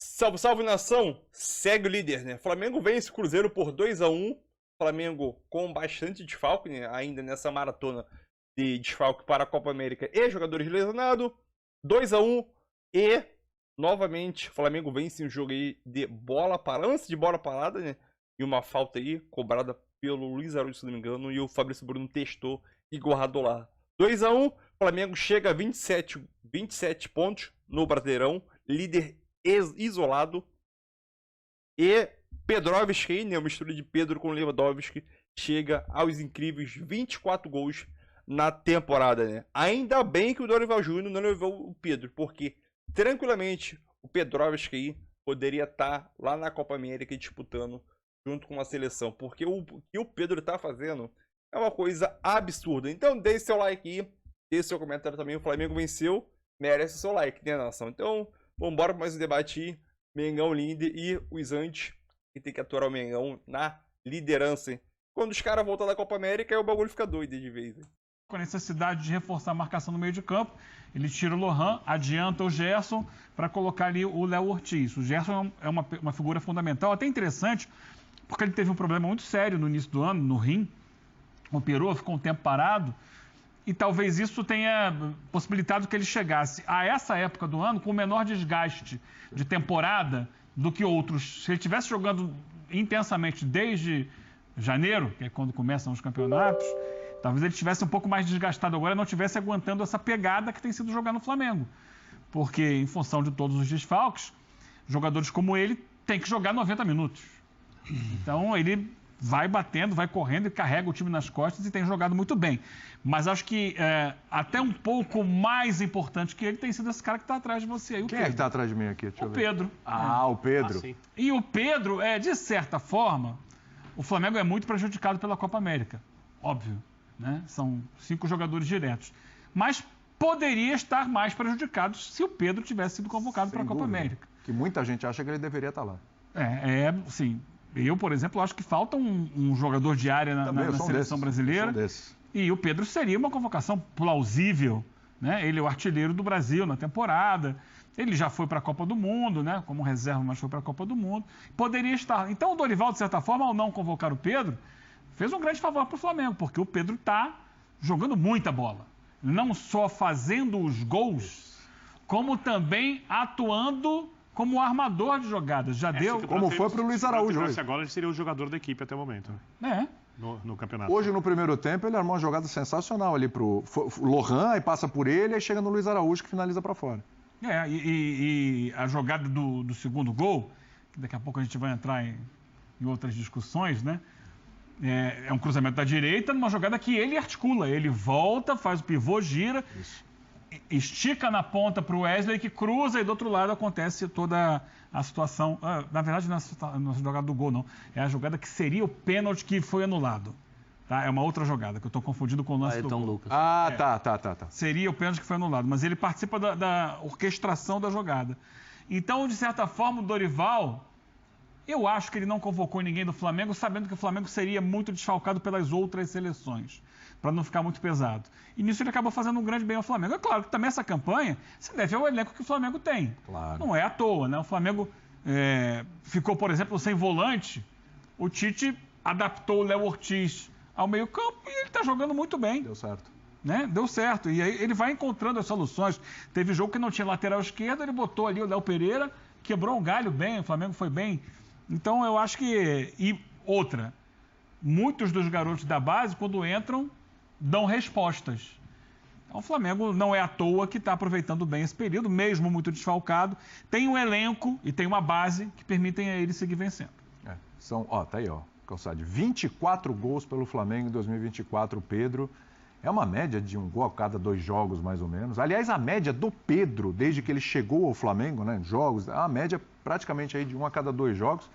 Salve, salve nação! Segue o líder, né? Flamengo vence o Cruzeiro por 2-1. Flamengo com bastante desfalque, né? Ainda nessa maratona de desfalque para a Copa América e jogadores lesionados. 2-1 e novamente o Flamengo vence um jogo aí de bola parada, lance de bola parada, né? E uma falta aí cobrada pelo Luiz Araújo, se não me engano, e o Fabrício Bruno testou e guardou lá. 2-1, Flamengo chega a 27 pontos no Brasileirão, líder isolado. E Pedrovski, né, uma mistura de Pedro com Lewandowski, chega aos incríveis 24 gols na temporada, né? Ainda bem que o Dorival Júnior não levou o Pedro, porque tranquilamente o Pedrovski poderia estar lá na Copa América disputando junto com a seleção, porque o que o Pedro está fazendo é uma coisa absurda. Então deixe seu like aí, deixe seu comentário também. O Flamengo venceu, merece seu like, né, nação? Então vamos embora para mais um debate aí. Mengão líder e os antes que tem que aturar o Mengão na liderança. Quando os caras voltam da Copa América, aí o bagulho fica doido de vez. Com a necessidade de reforçar a marcação no meio de campo, ele tira o Lohan, adianta o Gerson para colocar ali o Léo Ortiz. O Gerson é uma figura fundamental, até interessante, porque ele teve um problema muito sério no início do ano, no rim, operou, ficou um tempo parado, e talvez isso tenha possibilitado que ele chegasse a essa época do ano com menor desgaste de temporada do que outros. Se ele estivesse jogando intensamente desde janeiro, que é quando começam os campeonatos, talvez ele estivesse um pouco mais desgastado agora e não estivesse aguentando essa pegada que tem sido jogar no Flamengo. Porque, em função de todos os desfalques, jogadores como ele têm que jogar 90 minutos. Então, ele vai batendo, vai correndo e carrega o time nas costas e tem jogado muito bem. Mas acho que até um pouco mais importante que ele tem sido esse cara que está atrás de você aí, o Quem Pedro. é que está atrás de mim aqui? Deixa eu ver. Pedro. O Pedro. Sim. E o Pedro, de certa forma, o Flamengo é muito prejudicado pela Copa América. Óbvio, né? São 5 jogadores diretos. Mas poderia estar mais prejudicado se o Pedro tivesse sido convocado para a Copa América. Que muita gente acha que ele deveria estar lá. Sim. Eu, por exemplo, acho que falta um jogador de área na seleção brasileira. E o Pedro seria uma convocação plausível, né? Ele é o artilheiro do Brasil na temporada. Ele já foi para a Copa do Mundo, né? Como reserva, mas foi para a Copa do Mundo. Poderia estar. Então o Dorival, de certa forma, ao não convocar o Pedro, fez um grande favor para o Flamengo, porque o Pedro está jogando muita bola. Não só fazendo os gols, como também atuando como armador de jogadas. Já deu. Como foi para o Luiz Araújo hoje. Agora ele seria o jogador da equipe até o momento. No campeonato. Hoje, no primeiro tempo, ele armou uma jogada sensacional ali pro Lohan, aí passa por ele, aí chega no Luiz Araújo, que finaliza para fora. E a jogada do segundo gol, que daqui a pouco a gente vai entrar em outras discussões, né? É um cruzamento da direita, numa jogada que ele articula. Ele volta, faz o pivô, gira, estica na ponta para o Wesley, que cruza, e do outro lado acontece toda a situação. Na verdade, não é a jogada do gol, não. É a jogada que seria o pênalti que foi anulado. Tá? É uma outra jogada, que eu estou confundindo com o lance do gol. Lucas. Tá. Seria o pênalti que foi anulado, mas ele participa da orquestração da jogada. Então, de certa forma, o Dorival, eu acho que ele não convocou ninguém do Flamengo, sabendo que o Flamengo seria muito desfalcado pelas outras seleções, para não ficar muito pesado. E nisso ele acabou fazendo um grande bem ao Flamengo. É claro que também essa campanha se deve ao elenco que o Flamengo tem. Claro. Não é à toa, né? O Flamengo ficou, por exemplo, sem volante. O Tite adaptou o Léo Ortiz ao meio-campo e ele está jogando muito bem. Deu certo. Né? Deu certo. E aí ele vai encontrando as soluções. Teve jogo que não tinha lateral esquerdo, ele botou ali o Léo Pereira, quebrou um galho bem, o Flamengo foi bem. Então eu acho que... E outra, muitos dos garotos da base, quando entram, dão respostas. Então o Flamengo não é à toa que está aproveitando bem esse período, mesmo muito desfalcado. Tem um elenco e tem uma base que permitem a ele seguir vencendo. Tá aí, Calçade. 24 gols pelo Flamengo em 2024, o Pedro. É uma média de um gol a cada 2 jogos, mais ou menos. Aliás, a média do Pedro, desde que ele chegou ao Flamengo, né, jogos, é uma média praticamente aí de 1 a cada 2 jogos.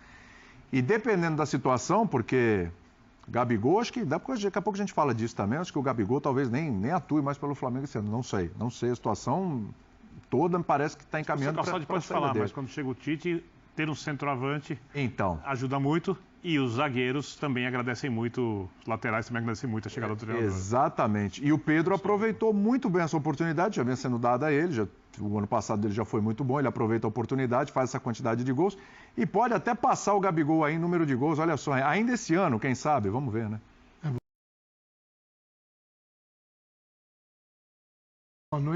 E dependendo da situação, porque Gabigol, acho que daqui a pouco a gente fala disso também, acho que o Gabigol talvez nem atue mais pelo Flamengo esse ano, não sei. A situação toda me parece que está encaminhando para pode falar, mas quando chega o Tite, ter um centroavante então ajuda muito. E os zagueiros também agradecem muito, os laterais também agradecem muito a chegada do treinador. Exatamente. E o Pedro aproveitou muito bem essa oportunidade, já vinha sendo dada a ele, o ano passado dele já foi muito bom, ele aproveita a oportunidade, faz essa quantidade de gols e pode até passar o Gabigol aí em número de gols, olha só, ainda esse ano, quem sabe, vamos ver, né?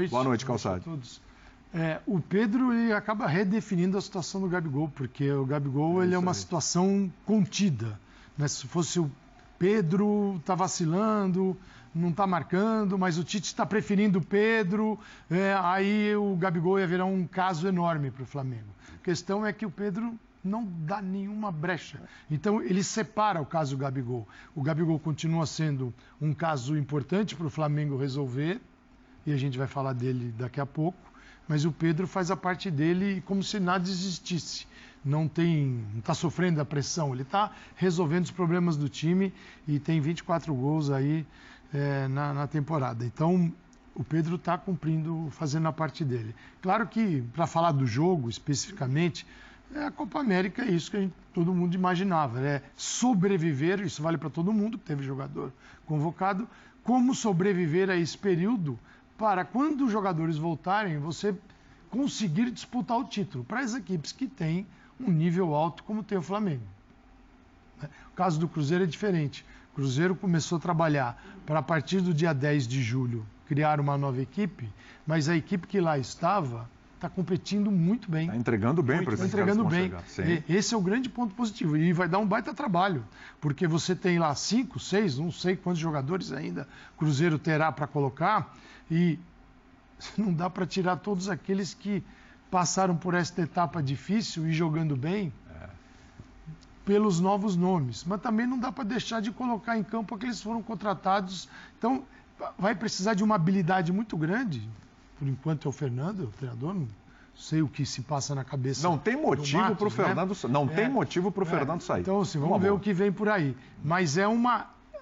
Boa noite, Calçade. O Pedro ele acaba redefinindo a situação do Gabigol, porque o Gabigol ele é uma situação contida. Né? Se fosse o Pedro, está vacilando, não está marcando, mas o Tite está preferindo o Pedro, aí o Gabigol ia virar um caso enorme para o Flamengo. A questão é que o Pedro não dá nenhuma brecha. Então ele separa o caso do Gabigol. O Gabigol continua sendo um caso importante para o Flamengo resolver, e a gente vai falar dele daqui a pouco. Mas o Pedro faz a parte dele como se nada existisse. Não está sofrendo a pressão, ele está resolvendo os problemas do time e tem 24 gols aí na temporada. Então, o Pedro está cumprindo, fazendo a parte dele. Claro que, para falar do jogo especificamente, a Copa América é isso que todo mundo imaginava. Sobreviver, isso vale para todo mundo, que teve jogador convocado, como sobreviver a esse período para quando os jogadores voltarem, você conseguir disputar o título para as equipes que têm um nível alto como tem o Flamengo. O caso do Cruzeiro é diferente. O Cruzeiro começou a trabalhar para, a partir do dia 10 de julho, criar uma nova equipe, mas a equipe que lá estava está competindo muito bem. Está entregando bem para esses caras que vão chegar. Esse é o grande ponto positivo. E vai dar um baita trabalho, porque você tem lá 5, 6, não sei quantos jogadores ainda o Cruzeiro terá para colocar, e não dá para tirar todos aqueles que passaram por esta etapa difícil e jogando bem pelos novos nomes. Mas também não dá para deixar de colocar em campo aqueles que foram contratados. Então, vai precisar de uma habilidade muito grande. Por enquanto é o Fernando, o treinador, não sei o que se passa na cabeça. Não tem motivo para o Fernando sair. Não tem motivo para o Fernando sair. Então, assim, vamos ver o que vem por aí. Mas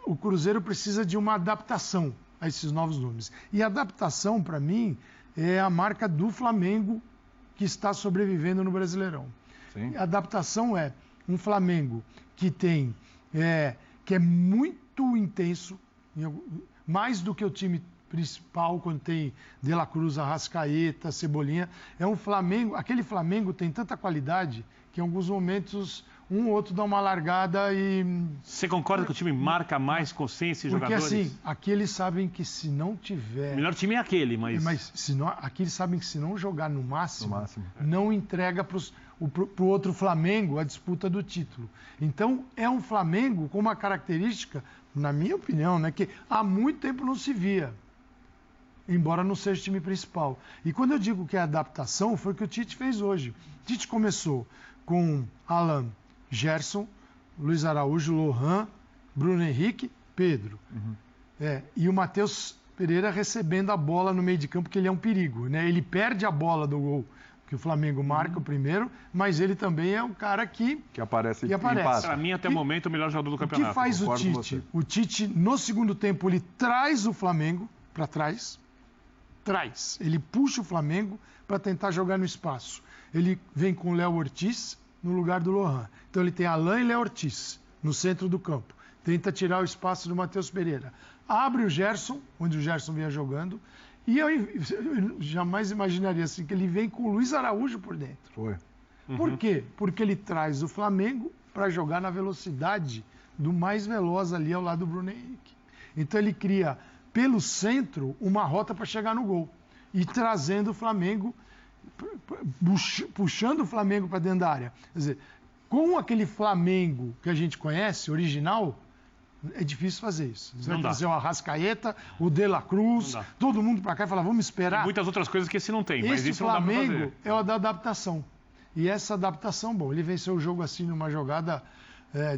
o Cruzeiro precisa de uma adaptação a esses novos nomes. E a adaptação, para mim, é a marca do Flamengo que está sobrevivendo no Brasileirão. Sim. A adaptação é um Flamengo que tem, que é muito intenso, mais do que o time principal, quando tem De La Cruz, Arrascaeta, Cebolinha. É um Flamengo, aquele Flamengo tem tanta qualidade que em alguns momentos um ou outro dá uma largada e... Você concorda que o time marca mais com 100 jogadores? Porque assim, aqui eles sabem que se não tiver... O melhor time é aquele, mas... aqui eles sabem que se não jogar no máximo. Não entrega para o outro Flamengo a disputa do título. Então, é um Flamengo com uma característica, na minha opinião, né, que há muito tempo não se via, embora não seja o time principal. E quando eu digo que é adaptação, foi o que o Tite fez hoje. O Tite começou com Alan, Gerson, Luiz Araújo, Lohan, Bruno Henrique, Pedro. E o Matheus Pereira recebendo a bola no meio de campo, porque ele é um perigo, né? Ele perde a bola do gol, que o Flamengo marca o primeiro, mas ele também é um cara que aparece. Para mim, até o momento, o melhor jogador do campeonato. O que faz o Tite? O Tite, no segundo tempo, ele traz o Flamengo para trás. Ele puxa o Flamengo para tentar jogar no espaço. Ele vem com o Léo Ortiz no lugar do Lohan. Então ele tem Alain e Léo Ortiz no centro do campo. Tenta tirar o espaço do Matheus Pereira. Abre o Gerson, onde o Gerson vinha jogando. E eu jamais imaginaria assim que ele vem com o Luiz Araújo por dentro. Foi. Por quê? Porque ele traz o Flamengo para jogar na velocidade do mais veloz ali ao lado do Bruno Henrique. Então ele cria pelo centro uma rota para chegar no gol. E trazendo o Flamengo, puxando o Flamengo para dentro da área. Quer dizer, com aquele Flamengo que a gente conhece, original, é difícil fazer isso. Você vai trazer o Arrascaeta, o De La Cruz, todo mundo para cá e falar, vamos esperar. E muitas outras coisas que esse não tem, mas isso Flamengo não dá pra fazer. É o da adaptação. E essa adaptação, bom, ele venceu o jogo assim numa jogada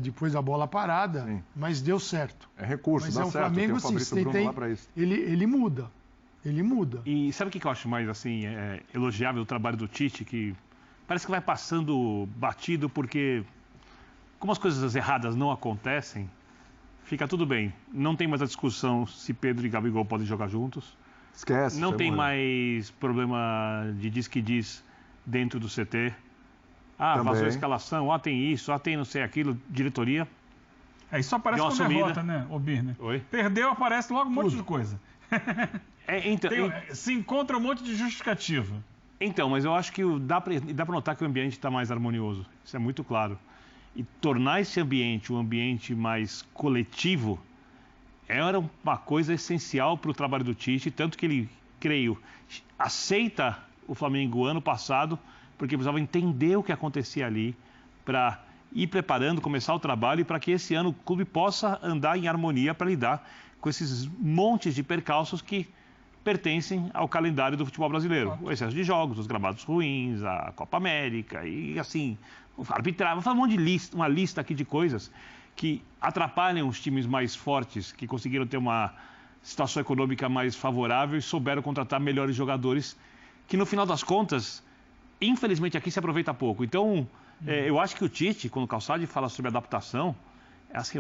depois da bola parada, mas deu certo. É recurso, mas dá o certo. Flamengo, tem o Fabrício Bruno lá pra isso. Ele muda. Ele muda. E sabe o que eu acho mais assim, elogiável do trabalho do Tite? Que parece que vai passando batido, porque como as coisas erradas não acontecem, fica tudo bem. Não tem mais a discussão se Pedro e Gabigol podem jogar juntos. Esquece. Não tem mais problema de diz que diz dentro do CT. vazou a Também. escalação, tem isso, tem não sei aquilo, diretoria. Isso só aparece Deu com uma sumida. derrota, né, ô Birner? Oi? Perdeu, aparece logo um monte de coisa. Se encontra um monte de justificativa. Então, mas eu acho que dá para notar que o ambiente está mais harmonioso. Isso é muito claro. E tornar esse ambiente um ambiente mais coletivo era uma coisa essencial para o trabalho do Tite, tanto que ele, creio, aceita o Flamengo ano passado, porque precisava entender o que acontecia ali para ir preparando, começar o trabalho e para que esse ano o clube possa andar em harmonia para lidar com esses montes de percalços que pertencem ao calendário do futebol brasileiro. O excesso de jogos, os gramados ruins, a Copa América e assim, arbitragem. Vou falar um monte de lista, uma lista aqui de coisas que atrapalham os times mais fortes, que conseguiram ter uma situação econômica mais favorável e souberam contratar melhores jogadores, que no final das contas, infelizmente aqui se aproveita pouco. Então, eu acho que o Tite, quando o Calçade fala sobre adaptação, é assim,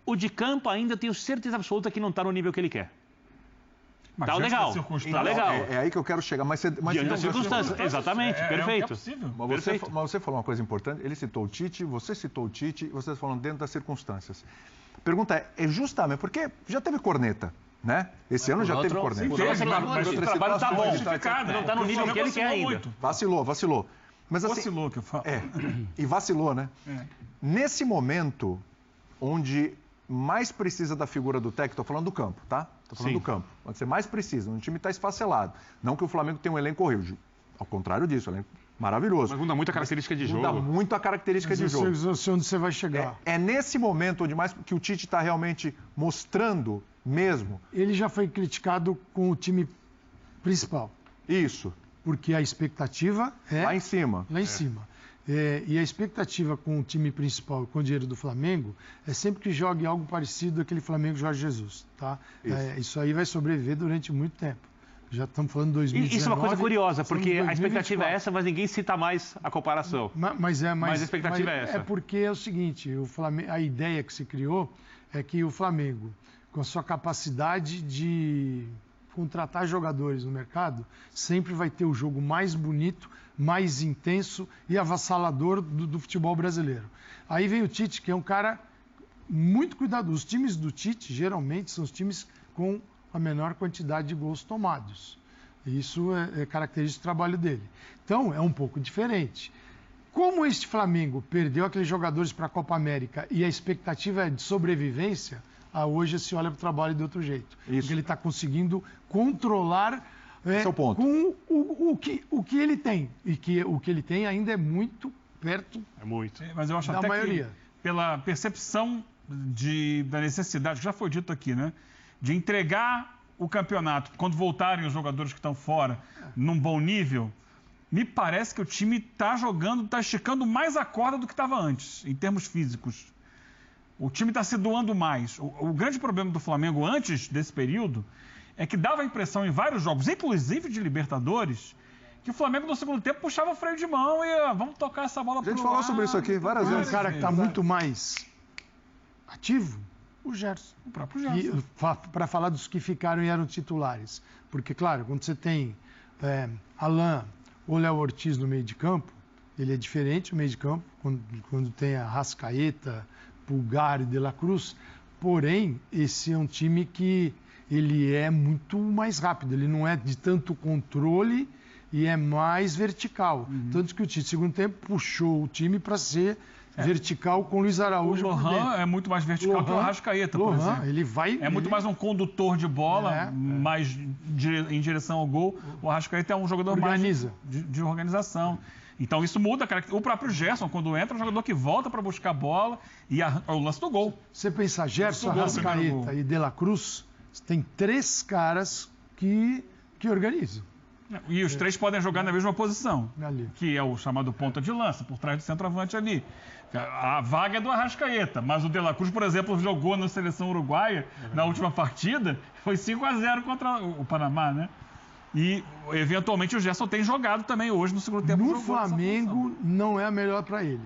o de campo ainda eu tenho certeza absoluta que não está no nível que ele quer. Mas Tá legal, tá legal. É aí que eu quero chegar. Mas Diante das circunstâncias, exatamente, perfeito. É possível. Mas você falou uma coisa importante, ele citou o Tite, você citou o Tite, vocês falam dentro das circunstâncias. A pergunta é justamente, porque já teve corneta, né? Esse ano já teve corneta. Mas o trabalho está bom, não está no nível que ele quer ainda. Vacilou. Mas assim, Vacilou, que eu falo. E vacilou, né? Nesse momento onde mais precisa da figura do técnico, estou falando do campo, tá? Estou falando do campo. Onde você mais precisa, onde o time está esfacelado. Não que o Flamengo tenha um elenco horrível. Ao contrário disso, um elenco maravilhoso. Mas muda muito a característica de jogo. Muda muito a característica de jogo. Eu sei onde você vai chegar. É nesse momento onde mais que o Tite está realmente mostrando mesmo. Ele já foi criticado com o time principal. Isso. Porque a expectativa é... Lá em cima. Lá em cima. E a expectativa com o time principal, com o dinheiro do Flamengo, é sempre que jogue algo parecido àquele Flamengo Jorge Jesus, tá? Isso aí vai sobreviver durante muito tempo. Já estamos falando de 2019. Isso é uma coisa curiosa, porque 2024. a expectativa é essa, mas ninguém cita mais a comparação. Mas a expectativa é essa. É porque é o seguinte, a ideia que se criou é que o Flamengo, com a sua capacidade de contratar jogadores no mercado, sempre vai ter o jogo mais bonito, mais intenso e avassalador do futebol brasileiro. Aí vem o Tite, que é um cara muito cuidadoso. Os times do Tite, geralmente, são os times com a menor quantidade de gols tomados. Isso é característica do trabalho dele. Então, é um pouco diferente. Como este Flamengo perdeu aqueles jogadores para a Copa América e a expectativa é de sobrevivência, hoje se olha para o trabalho de outro jeito. Isso. Porque ele está conseguindo controlar Esse é o ponto. com o que ele tem. E que o que ele tem ainda é muito perto É muito. Mas eu acho da até maioria. que, pela percepção da necessidade, que já foi dito aqui, né? De entregar o campeonato, quando voltarem os jogadores que estão fora, num bom nível, me parece que o time está jogando, está esticando mais a corda do que estava antes, em termos físicos. O time está se doando mais. O grande problema do Flamengo antes desse período é que dava a impressão em vários jogos, inclusive de Libertadores, que o Flamengo no segundo tempo puxava o freio de mão e vamos tocar essa bola para o A gente falou sobre isso aqui várias Um vezes. cara que está muito mais ativo, o Gerson. O próprio Gerson. Para falar dos que ficaram e eram titulares. Porque, claro, quando você tem Alain ou Léo Ortiz no meio de campo, ele é diferente o meio de campo, quando tem a Rascaeta, Pulgar e De La Cruz. Porém, esse é um time que ele é muito mais rápido, ele não é de tanto controle e é mais vertical. Tanto que o Tite, segundo tempo, puxou o time para ser vertical com o Luiz Araújo. O Lohan é muito mais vertical que o Arrascaeta, por exemplo. Ele vai... É muito mais um condutor de bola, mais em direção ao gol. O Arrascaeta é um jogador mais de organização. Então isso muda. O próprio Gerson, quando entra, é um jogador que volta para buscar a bola e o lance do gol. Você pensar, Gerson, Arrascaeta e De La Cruz, tem 3 caras que organizam. E os 3 podem jogar na mesma posição, Ali. que é o chamado ponta de lança, por trás do centroavante ali. A vaga é do Arrascaeta, mas o De La Cruz, por exemplo, jogou na seleção uruguaia na última partida, foi 5-0 contra o Panamá, né? E, eventualmente, o Gerson tem jogado também hoje no segundo tempo. No Flamengo, não é a melhor para ele.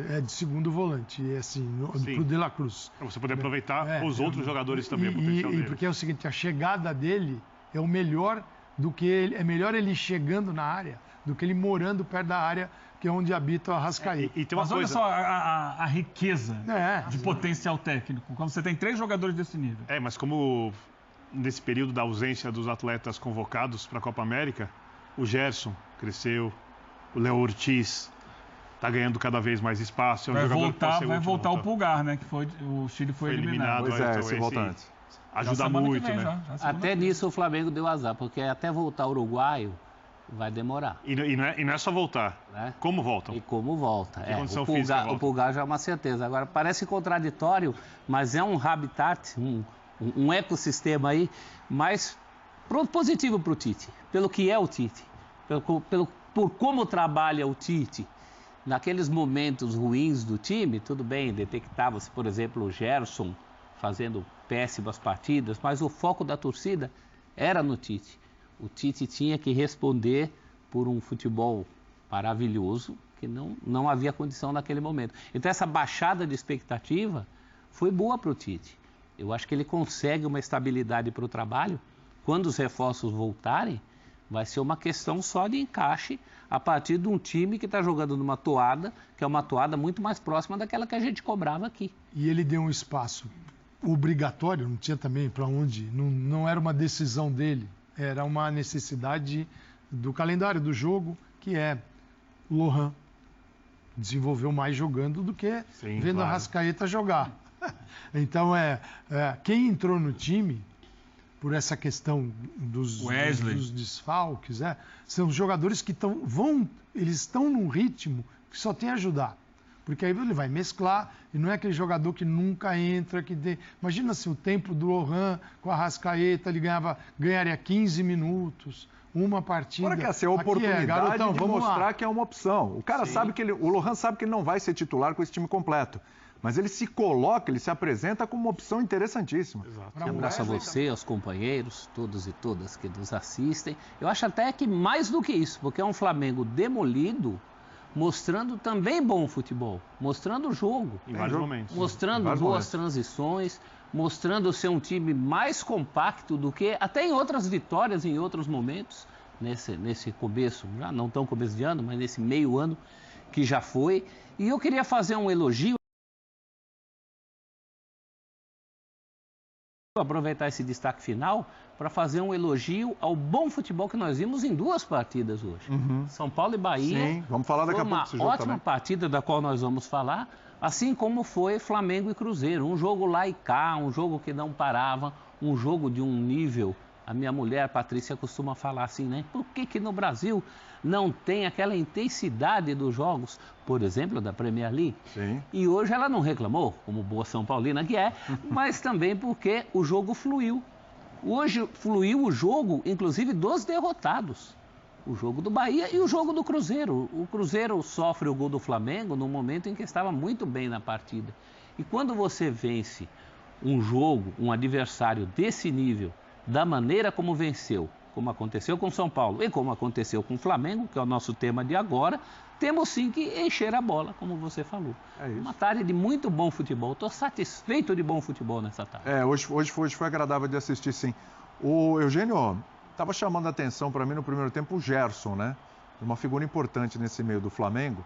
É de segundo volante, assim, pro De La Cruz. Para você poder aproveitar os outros jogadores também, a potencial dele. Porque é o seguinte, a chegada dele é o melhor do que ele, é melhor ele chegando na área do que ele morando perto da área, que é onde habita o Arrascaeta. E tem uma Mas coisa... olha só a riqueza de exato. potencial técnico, quando você tem 3 jogadores desse nível. Mas como nesse período da ausência dos atletas convocados para a Copa América, o Gerson cresceu, o Léo Ortiz está ganhando cada vez mais espaço. É um jogador que pode ser Vai útil voltar na o volta. Pulgar, né? Que o Chile foi eliminado. Pois então esse volta antes. Ajuda Já semana que muito, vem, né? já semana Até que vem. nisso o Flamengo deu azar, porque até voltar o uruguaio vai demorar. E não é só voltar. Né? Como voltam? E como volta? condição física volta? O Pulgar já é uma certeza. Agora, parece contraditório, mas é um habitat, um ecossistema aí, mas positivo para o Tite, pelo que é o Tite, por como trabalha o Tite. Naqueles momentos ruins do time, tudo bem, detectava-se, por exemplo, o Gerson fazendo péssimas partidas, mas o foco da torcida era no Tite. O Tite tinha que responder por um futebol maravilhoso, que não havia condição naquele momento. Então essa baixada de expectativa foi boa para o Tite. Eu acho que ele consegue uma estabilidade para o trabalho. Quando os reforços voltarem, vai ser uma questão só de encaixe a partir de um time que está jogando numa toada, que é uma toada muito mais próxima daquela que a gente cobrava aqui. E ele deu um espaço obrigatório, não tinha também para onde, não era uma decisão dele, era uma necessidade do calendário do jogo, que é o Lohan desenvolveu mais jogando do que vendo a Arrascaeta jogar. Então, quem entrou no time, por essa questão dos desfalques, são jogadores que eles estão num ritmo que só tem a ajudar. Porque aí ele vai mesclar, e não é aquele jogador que nunca entra, Imagina se o tempo do Lohan com a Arrascaeta, ele ganharia 15 minutos, uma partida. Agora que essa é a oportunidade garotão, de vamos mostrar lá. que é uma opção. O cara sabe que o Lohan sabe que ele não vai ser titular com esse time completo. Mas ele se coloca, ele se apresenta como uma opção interessantíssima. Um abraço a você, aos companheiros, todos e todas que nos assistem. Eu acho até que mais do que isso, porque é um Flamengo demolido, mostrando também bom futebol, mostrando o jogo. Em vários momentos. Mostrando boas transições, mostrando ser um time mais compacto do que até em outras vitórias, em outros momentos, nesse começo, já não tão começo de ano, mas nesse meio ano que já foi. E eu queria fazer um elogio. Aproveitar esse destaque final para fazer um elogio ao bom futebol que nós vimos em 2 partidas hoje. São Paulo e Bahia. Sim, vamos falar daqui a pouco desse jogo uma ótima também. partida da qual nós vamos falar, assim como foi Flamengo e Cruzeiro. Um jogo lá e cá, um jogo que não parava, um jogo de um nível. A minha mulher, a Patrícia, costuma falar assim, né? Por que no Brasil não tem aquela intensidade dos jogos, por exemplo, da Premier League? Sim. E hoje ela não reclamou, como boa São Paulina que é, mas também porque o jogo fluiu. Hoje fluiu o jogo, inclusive, dos derrotados. O jogo do Bahia e o jogo do Cruzeiro. O Cruzeiro sofre o gol do Flamengo no momento em que estava muito bem na partida. E quando você vence um jogo, um adversário desse nível, da maneira como venceu, como aconteceu com São Paulo e como aconteceu com o Flamengo, que é o nosso tema de agora, temos sim que encher a bola, como você falou. É isso. Uma tarde de muito bom futebol. Estou satisfeito de bom futebol nessa tarde. Hoje foi agradável de assistir, sim. O Eugênio estava chamando a atenção para mim no primeiro tempo o Gerson, né? Uma figura importante nesse meio do Flamengo.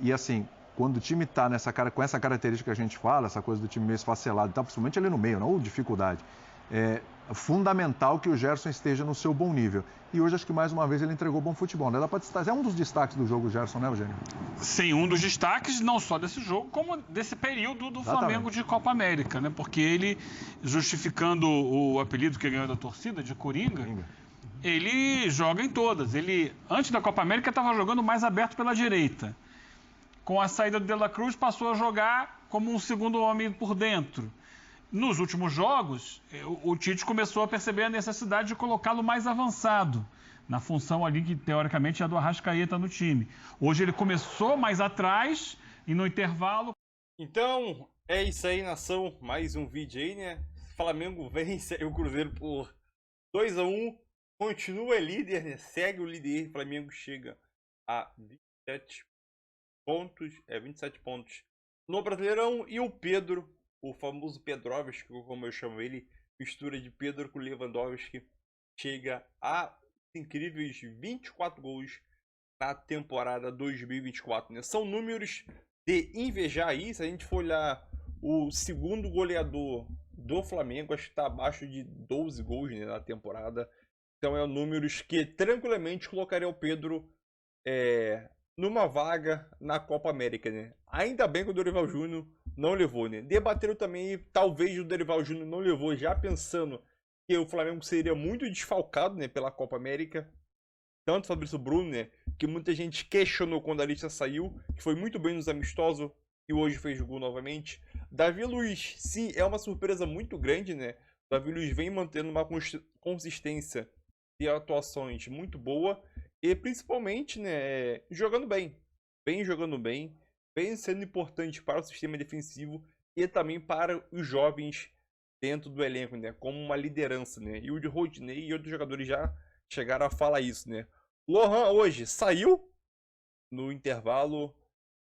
E assim, quando o time está com essa característica que a gente fala, essa coisa do time meio esfacelado e tal, principalmente ali no meio, não dificuldade. É fundamental que o Gerson esteja no seu bom nível. E hoje, acho que mais uma vez ele entregou bom futebol, né? Dá pra destacar. É um dos destaques do jogo, o Gerson, né, Eugênio? Sim, um dos destaques, não só desse jogo, como desse período do Flamengo de Copa América, né? Porque ele, justificando o apelido que ganhou da torcida, de Coringa, ele joga em todas. Ele, antes da Copa América, estava jogando mais aberto pela direita. Com a saída do De La Cruz, passou a jogar como um segundo homem por dentro. Nos últimos jogos, o Tite começou a perceber a necessidade de colocá-lo mais avançado, na função ali que, teoricamente, é a do Arrascaeta no time. Hoje ele começou mais atrás e no intervalo... Então, é isso aí, nação. Mais um vídeo aí, né? Flamengo vence o Cruzeiro por 2-1. Continua líder, né? Segue o líder. Flamengo chega a 27 pontos. 27 pontos no Brasileirão. E o Pedro... O famoso Pedrovski, como eu chamo ele, mistura de Pedro com Lewandowski, chega a incríveis 24 gols na temporada 2024, né? São números de invejar aí. Se a gente for olhar o segundo goleador do Flamengo, acho que está abaixo de 12 gols, né, na temporada. Então é números que tranquilamente colocaria o Pedro numa vaga na Copa América, né? Ainda bem que o Dorival Júnior não levou, né? Debateram também, talvez o Dorival Júnior não levou, já pensando que o Flamengo seria muito desfalcado, né, pela Copa América. Tanto o Fabrício Bruno, né, que muita gente questionou quando a lista saiu, que foi muito bem nos amistosos e hoje fez gol novamente. Davi Luiz, sim, é uma surpresa muito grande, né? Davi Luiz vem mantendo uma consistência e atuações muito boa e principalmente, né, jogando bem. Vem jogando bem, vem sendo importante para o sistema defensivo e também para os jovens dentro do elenco, né, como uma liderança, né? E o Rodinei e outros jogadores já chegaram a falar isso, né? Lohan hoje saiu no intervalo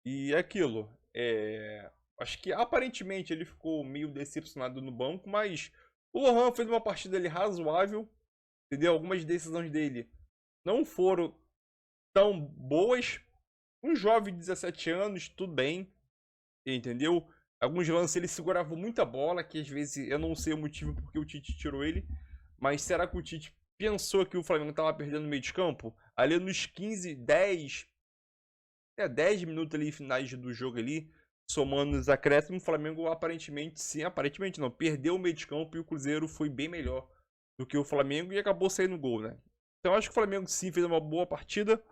e aquilo. Acho que aparentemente ele ficou meio decepcionado no banco, mas o Lohan fez uma partida ali razoável, entendeu? Algumas decisões dele não foram tão boas. Um jovem de 17 anos, tudo bem, entendeu? Alguns lances ele segurava muita bola, que às vezes eu não sei o motivo porque o Tite tirou ele, mas será que o Tite pensou que o Flamengo estava perdendo no meio de campo? Ali nos 10 minutos ali finais do jogo ali, somando os acréscimos, o Flamengo aparentemente não, perdeu o meio de campo e o Cruzeiro foi bem melhor do que o Flamengo e acabou saindo gol, né? Então acho que o Flamengo sim fez uma boa partida.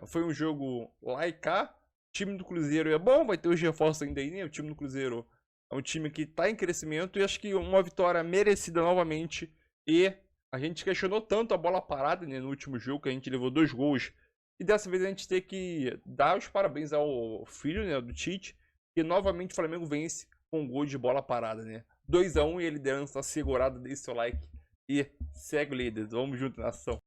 Foi um jogo lá e cá. O time do Cruzeiro é bom, vai ter os reforços ainda aí, né? O time do Cruzeiro é um time que está em crescimento e acho que uma vitória merecida novamente. E a gente questionou tanto a bola parada, né, no último jogo, que a gente levou 2 gols. E dessa vez a gente tem que dar os parabéns ao filho, né, do Tite. E novamente o Flamengo vence com um gol de bola parada, né? 2-1 e a liderança assegurada. Deixe seu like e segue o líder. Vamos junto, nação.